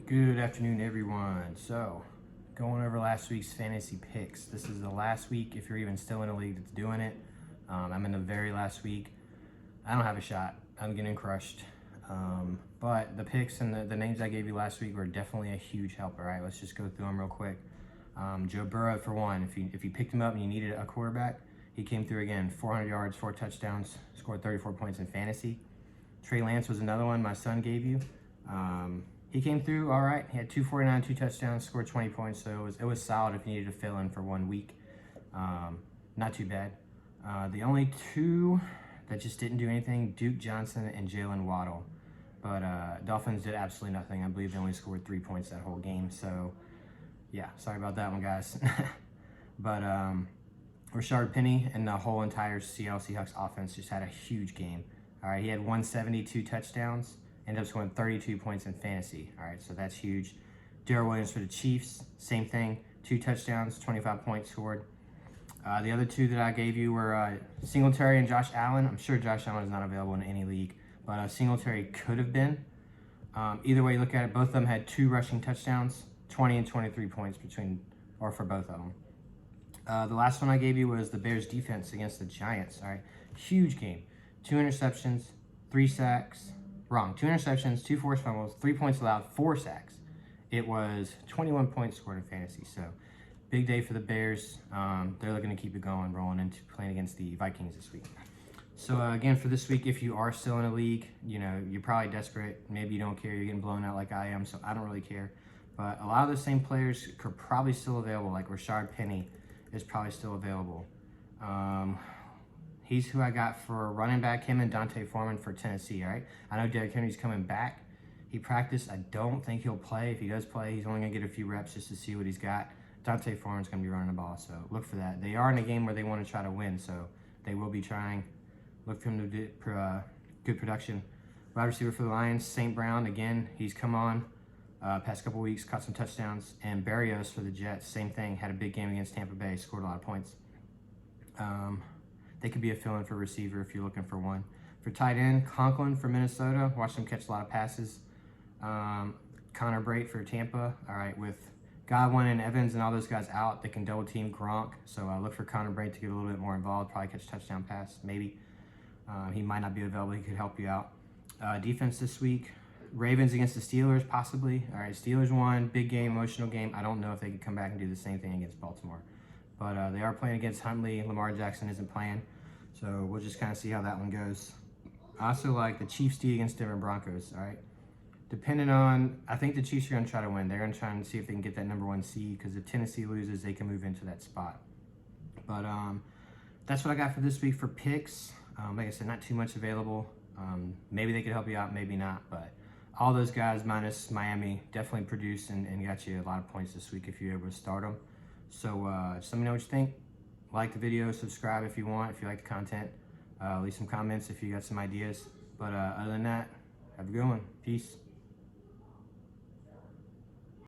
Good afternoon, everyone. So, going over last week's fantasy picks. This is the last week, if you're even still in a league that's doing it. I'm in the very last week. I don't have a shot. I'm getting crushed. But the picks and the names I gave you last week were definitely a huge help. All right, let's just go through them real quick. Joe Burrow, for one, if you picked him up and you needed a quarterback, he came through again. 400 yards, 4 touchdowns, scored 34 points in fantasy. Trey Lance was another one my son gave you. He came through all right. He had 249, 2 touchdowns, scored 20 points, so it was solid if you needed to fill in for 1 week. Not too bad. The only two that just didn't do anything, Duke Johnson and Jalen Waddle. But Dolphins did absolutely nothing. I believe they only scored 3 points that whole game. So, yeah, sorry about that one, guys. But Rashard Penny and the whole entire Seattle Seahawks offense just had a huge game. All right, he had 172 touchdowns. Ended up scoring 32 points in fantasy. All right, so that's huge. Daryl Williams for the Chiefs, same thing. 2 touchdowns, 25 points scored. The other two that I gave you were Singletary and Josh Allen. I'm sure Josh Allen is not available in any league, but Singletary could have been. Either way you look at it, both of them had 2 rushing touchdowns, 20 and 23 points for both of them. The last one I gave you was the Bears defense against the Giants. All right, huge game. 2 interceptions, 3 sacks. 2 interceptions, 2 forced fumbles, 3 points allowed, 4 sacks. It was 21 points scored in fantasy. So, big day for the Bears. They're looking to keep it going, rolling into playing against the Vikings this week. So, again, for this week, if you are still in a league, you're probably desperate. Maybe you don't care. You're getting blown out like I am, so I don't really care. But a lot of the same players are probably still available, like Rashard Penny is probably still available. He's who I got for running back, him and Dante Foreman for Tennessee, all right? I know Derrick Henry's coming back. He practiced. I don't think he'll play. If he does play, he's only going to get a few reps just to see what he's got. Dante Foreman's going to be running the ball, so look for that. They are in a game where they want to try to win, so they will be trying. Look for him to do good production. Wide receiver for the Lions, St. Brown, again, he's come on past couple weeks, caught some touchdowns. And Burrow for the Jets, same thing, had a big game against Tampa Bay, scored a lot of points. They could be a fill-in for receiver if you're looking for one. For tight end, Conklin for Minnesota. Watched him catch a lot of passes. Connor Brate for Tampa. All right, with Godwin and Evans and all those guys out, they can double-team Gronk. So look for Connor Brate to get a little bit more involved. Probably catch a touchdown pass, maybe. He might not be available. He could help you out. Defense this week. Ravens against the Steelers, possibly. All right, Steelers won. Big game, emotional game. I don't know if they could come back and do the same thing against Baltimore. But they are playing against Huntley. Lamar Jackson isn't playing. So we'll just kind of see how that one goes. I also like the Chiefs D against Denver Broncos, all right? Depending on, I think the Chiefs are going to try to win. They're going to try and see if they can get that #1 seed, because if Tennessee loses, they can move into that spot. But that's what I got for this week for picks. Like I said, not too much available. Maybe they could help you out, maybe not. But all those guys minus Miami definitely produced and got you a lot of points this week if you're able to start them. So just let me know what you think. Like the video, subscribe if you want, if you like the content. Leave some comments if you got some ideas. But other than that, have a good one. Peace.